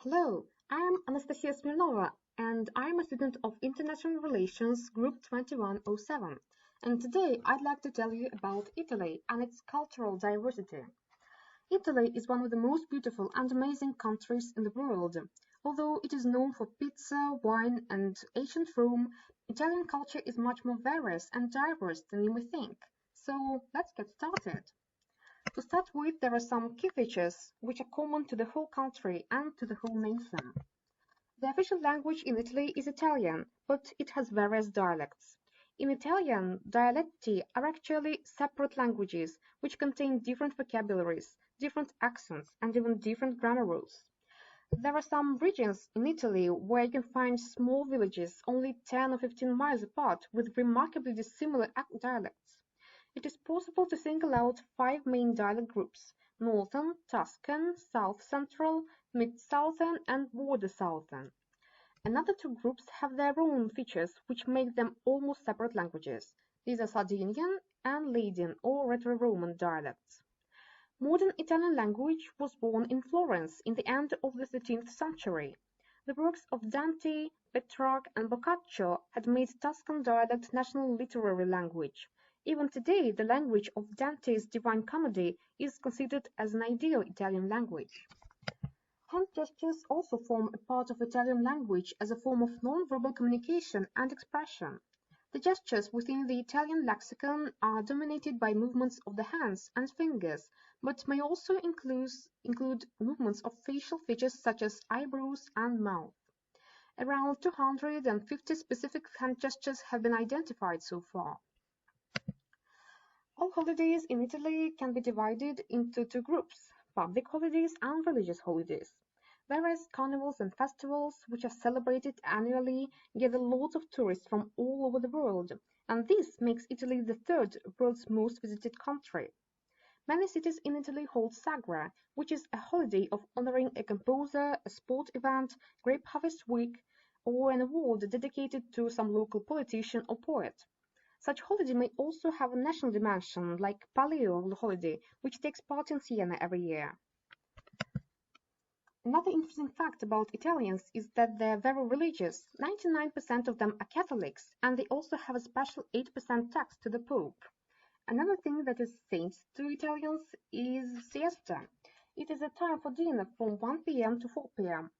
Hello, I am Anastasia and I am a student of International Relations Group 2107. And today I'd like to tell you about Italy and its cultural diversity. Italy is one of the most beautiful and amazing countries in the world. Although it is known for pizza, wine, and ancient Rome, Italian culture is much more various and diverse than you may think. So let's get started. To start with, there are some key features which are common to the whole country and to the whole nation. The official language in Italy is Italian, but it has various dialects. In Italian, dialecti are actually separate languages which contain different vocabularies, different accents, and even different grammar rules. There are some regions in Italy where you can find small villages only 10 or 15 miles apart with remarkably dissimilar dialects. It is possible to single out five main dialect groups: Northern, Tuscan, South Central, Mid-Southern, and Border Southern. Another two groups have their own features which make them almost separate languages. These are Sardinian and Ladian or Retro-Roman dialects. Modern Italian language was born in Florence in the end of the 13th century. The works of Dante, Petrarch, and Boccaccio had made Tuscan dialect national literary language. Even today, the language of Dante's Divine Comedy is considered as an ideal Italian language. Hand gestures also form a part of Italian language as a form of non-verbal communication and expression. The gestures within the Italian lexicon are dominated by movements of the hands and fingers, but may also include movements of facial features such as eyebrows and mouth. Around 250 specific hand gestures have been identified so far. All holidays in Italy can be divided into two groups: public holidays and religious holidays. Various carnivals and festivals, which are celebrated annually, gather lots of tourists from all over the world, and this makes Italy the third world's most visited country. Many cities in Italy hold Sagra, which is a holiday of honoring a composer, a sport event, grape harvest week, or an award dedicated to some local politician or poet. Such holiday may also have a national dimension, like Paleo holiday, which takes part in Siena every year. Another interesting fact about Italians is that they're very religious. 99% of them are Catholics, and they also have a special 8% tax to the Pope. Another thing that is saint to Italians is siesta. It is a time for dinner from 1 p.m. to 4 p.m.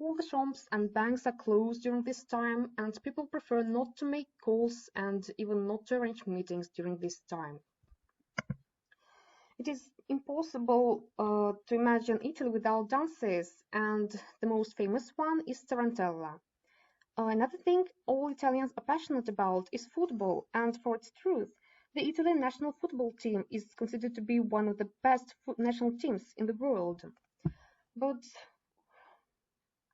All the shops and banks are closed during this time, and people prefer not to make calls and even not to arrange meetings during this time. It is impossible to imagine Italy without dances, and the most famous one is Tarantella. Another thing all Italians are passionate about is football, and for its truth, the Italian national football team is considered to be one of the best national teams in the world. But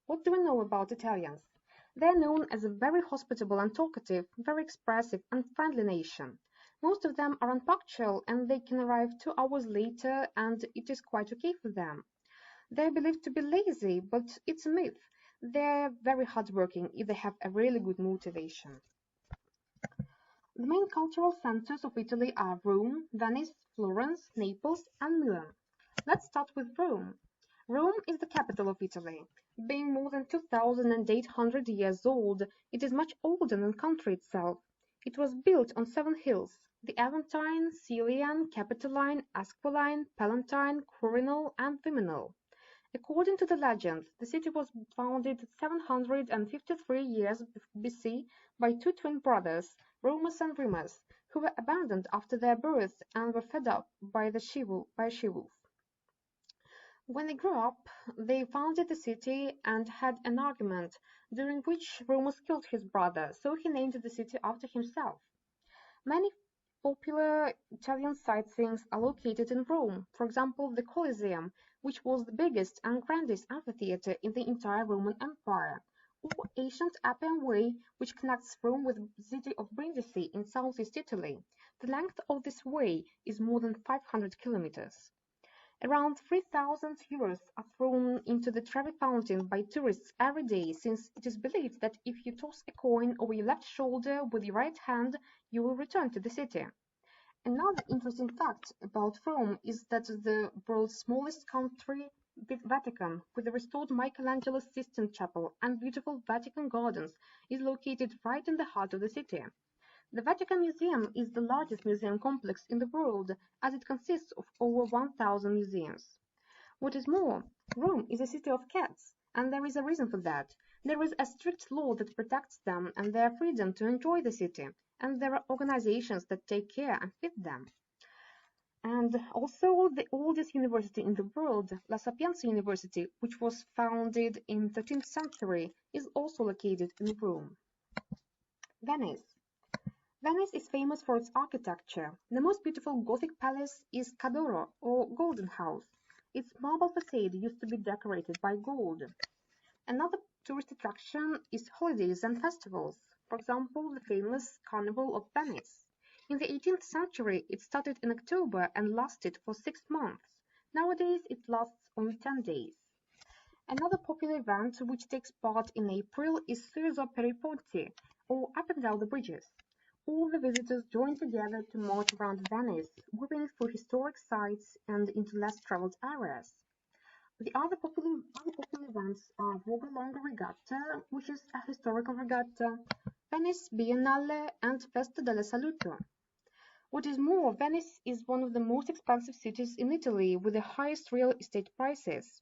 what do we know about Italians? They are known as a very hospitable and talkative, very expressive and friendly nation. Most of them are unpunctual and they can arrive 2 hours later and it is quite okay for them. They are believed to be lazy, but it's a myth. They are very hardworking if they have a really good motivation. The main cultural centers of Italy are Rome, Venice, Florence, Naples, and Milan. Let's start with Rome. Rome is the capital of Italy. Being more than 2,800 years old, it is much older than the country itself. It was built on 7 hills: the Aventine, Caelian, Capitoline, Esquiline, Palatine, Quirinal, and Viminal. According to the legend, the city was founded 753 years BC by two twin brothers, Romus and Remus, who were abandoned after their birth and were fed up by a she-wolf. When they grew up, they founded the city and had an argument, during which Remus killed his brother, so he named the city after himself. Many popular Italian sightseeings are located in Rome, for example the Colosseum, which was the biggest and grandest amphitheatre in the entire Roman Empire, or ancient Appian Way, which connects Rome with the city of Brindisi in southeast Italy. The length of this way is more than 500 kilometers. Around 3,000 euros are thrown into the Trevi Fountain by tourists every day, since it is believed that if you toss a coin over your left shoulder with your right hand, you will return to the city. Another interesting fact about Rome is that the world's smallest country, Vatican, with the restored Michelangelo's Sistine Chapel and beautiful Vatican Gardens, is located right in the heart of the city. The Vatican Museum is the largest museum complex in the world, as it consists of over 1,000 museums. What is more, Rome is a city of cats, and there is a reason for that. There is a strict law that protects them and their freedom to enjoy the city, and there are organizations that take care and feed them. And also the oldest university in the world, La Sapienza University, which was founded in 13th century, is also located in Rome. Venice. Venice is famous for its architecture. The most beautiful Gothic palace is Cadoro, or Golden House. Its marble facade used to be decorated by gold. Another tourist attraction is holidays and festivals. For example, the famous Carnival of Venice. In the 18th century, it started in October and lasted for 6 months. Nowadays, it lasts only 10 days. Another popular event which takes part in April is Suso per i Ponti, or Up and Down the Bridges. All the visitors join together to march around Venice, whipping through historic sites and into less traveled areas. The other popular events are Vårlånga Regatta, which is a historical regatta, Venice Biennale, and Festa della Salute. What is more, Venice is one of the most expensive cities in Italy with the highest real estate prices.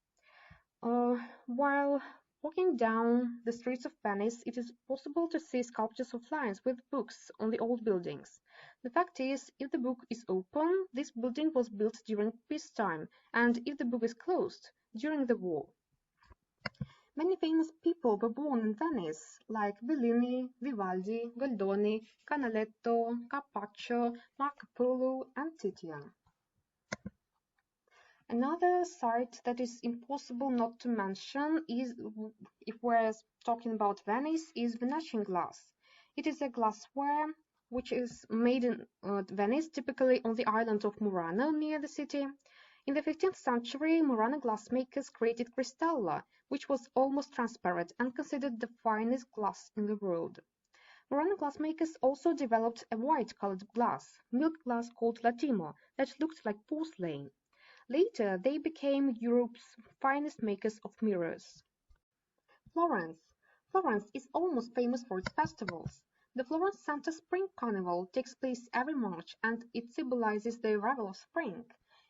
While walking down the streets of Venice, it is possible to see sculptures of lions with books on the old buildings. The fact is, if the book is open, this building was built during peacetime, and if the book is closed, during the war. Many famous people were born in Venice, like Bellini, Vivaldi, Goldoni, Canaletto, Carpaccio, Marco Polo, and Titian. Another site that is impossible not to mention is, if we're talking about Venice, is Venetian glass. It is a glassware which is made in Venice, typically on the island of Murano near the city. In the 15th century, Murano glassmakers created Cristalla, which was almost transparent and considered the finest glass in the world. Murano glassmakers also developed a white-colored glass, milk glass called Latimo, that looked like porcelain. Later, they became Europe's finest makers of mirrors. Florence. Florence is almost famous for its festivals. The Florence Santa Spring Carnival takes place every March and it symbolizes the arrival of spring.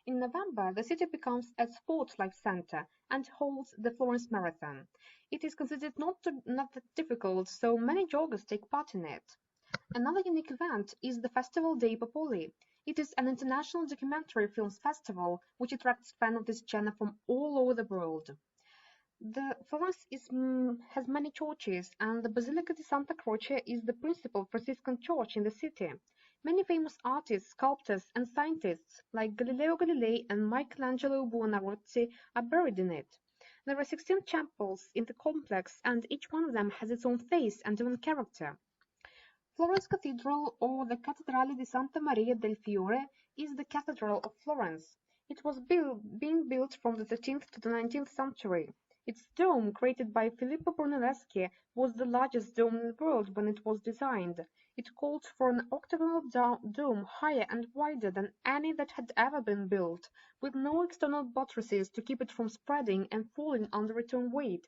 In November, the city becomes a sports-life center and holds the Florence Marathon. It is considered not that difficult, so many joggers take part in it. Another unique event is the Festival dei Popoli. It is an international documentary films festival which attracts fans of this genre from all over the world. The Florence has many churches, and the Basilica di Santa Croce is the principal Franciscan church in the city. Many famous artists, sculptors, and scientists like Galileo Galilei and Michelangelo Buonarroti are buried in it. There are 16 chapels in the complex, and each one of them has its own face and own character. Florence Cathedral, or the Cattedrale di Santa Maria del Fiore, is the Cathedral of Florence. It was being built from the 13th to the 19th century. Its dome, created by Filippo Brunelleschi, was the largest dome in the world when it was designed. It called for an octagonal dome higher and wider than any that had ever been built, with no external buttresses to keep it from spreading and falling under its own weight.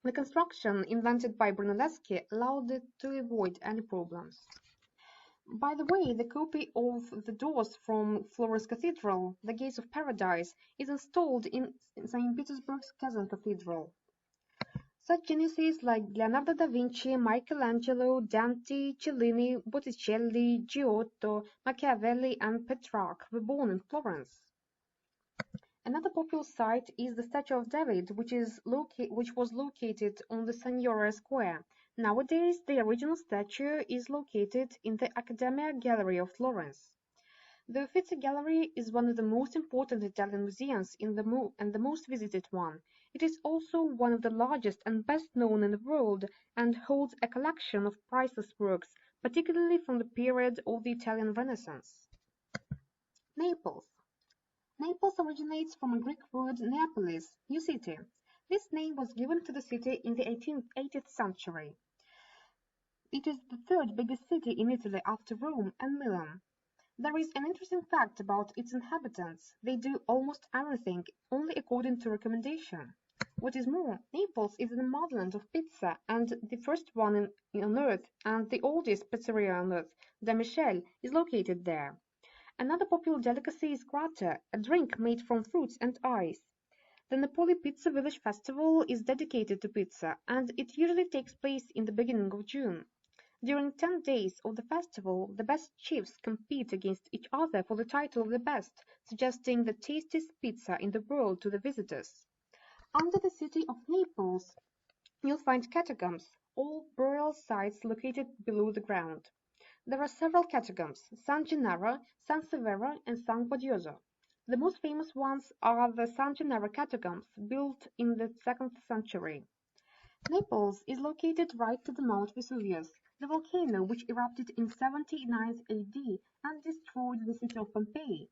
The construction, invented by Brunelleschi, allowed it to avoid any problems. By the way, the copy of the doors from Florence Cathedral, the Gates of Paradise, is installed in St. Petersburg's Kazan Cathedral. Such geniuses like Leonardo da Vinci, Michelangelo, Dante, Cellini, Botticelli, Giotto, Machiavelli, and Petrarch were born in Florence. Another popular site is the Statue of David, which was located on the Signoria Square. Nowadays, the original statue is located in the Accademia Gallery of Florence. The Uffizi Gallery is one of the most important Italian museums and the most visited one. It is also one of the largest and best known in the world and holds a collection of priceless works, particularly from the period of the Italian Renaissance. Naples. Naples originates from a Greek word Neapolis, new city. This name was given to the city in the 18th century. It is the third biggest city in Italy after Rome and Milan. There is an interesting fact about its inhabitants. They do almost everything only according to recommendation. What is more, Naples is the motherland of pizza and the first one on earth and the oldest pizzeria on earth, the Michel, is located there. Another popular delicacy is grata, a drink made from fruits and ice. The Napoli Pizza Village Festival is dedicated to pizza, and it usually takes place in the beginning of June. During 10 days of the festival, the best chefs compete against each other for the title of the best, suggesting the tastiest pizza in the world to the visitors. Under the city of Naples, you'll find catacombs, all burial sites located below the ground. There are several catacombs: San Gennaro, San Severo, and San Guadioso. The most famous ones are the San Gennaro catacombs, built in the 2nd century. Naples is located right to the Mount Vesuvius, the volcano which erupted in 79 AD and destroyed the city of Pompeii.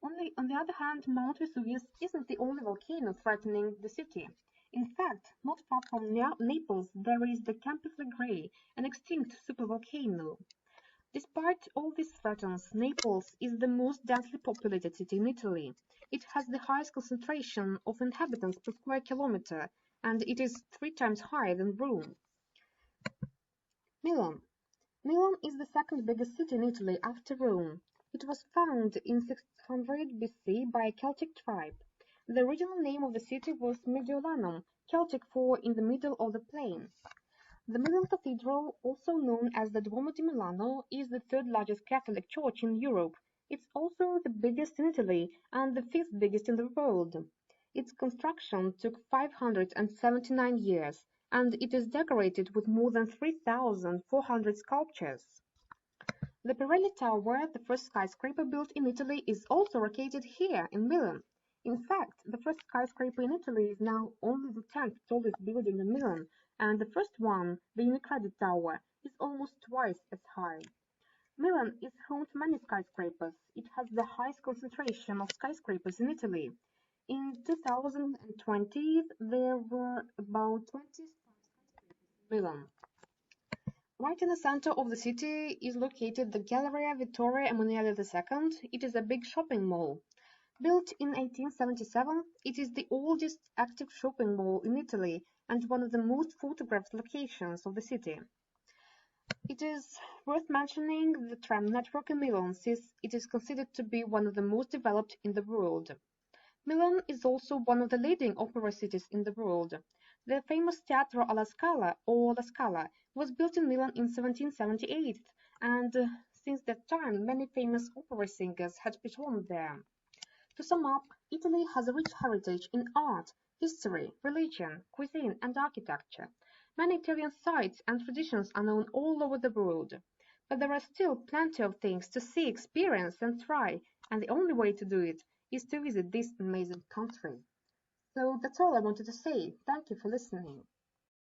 On the other hand, Mount Vesuvius isn't the only volcano threatening the city. In fact, not far from Naples there is the Campi Flegrei, an extinct supervolcano. Despite all these threats, Naples is the most densely populated city in Italy. It has the highest concentration of inhabitants per square kilometer, and it is 3 times higher than Rome. Milan. Milan is the second biggest city in Italy after Rome. It was founded in 600 BC by a Celtic tribe. The original name of the city was Mediolanum, Celtic for "in the middle of the plain." The Milan Cathedral, also known as the Duomo di Milano, is the third largest Catholic church in Europe. It's also the biggest in Italy and the fifth biggest in the world. Its construction took 579 years, and it is decorated with more than 3,400 sculptures. The Pirelli Tower, the first skyscraper built in Italy, is also located here in Milan. In fact, the first skyscraper in Italy is now only the 10th tallest building in Milan, and the first one, the Unicredit Tower, is almost twice as high. Milan is home to many skyscrapers. It has the highest concentration of skyscrapers in Italy. In 2020, there were about 20 skyscrapers in Milan. Right in the center of the city is located the Galleria Vittorio Emanuele II. It is a big shopping mall. Built in 1877, it is the oldest active shopping mall in Italy and one of the most photographed locations of the city. It is worth mentioning the tram network in Milan, since it is considered to be one of the most developed in the world. Milan is also one of the leading opera cities in the world. The famous Teatro alla Scala, or La Scala, was built in Milan in 1778, and since that time many famous opera singers had performed there. To sum up, Italy has a rich heritage in art, history, religion, cuisine, and architecture. Many Italian sites and traditions are known all over the world. But there are still plenty of things to see, experience, and try, and the only way to do it is to visit this amazing country. So that's all I wanted to say. Thank you for listening.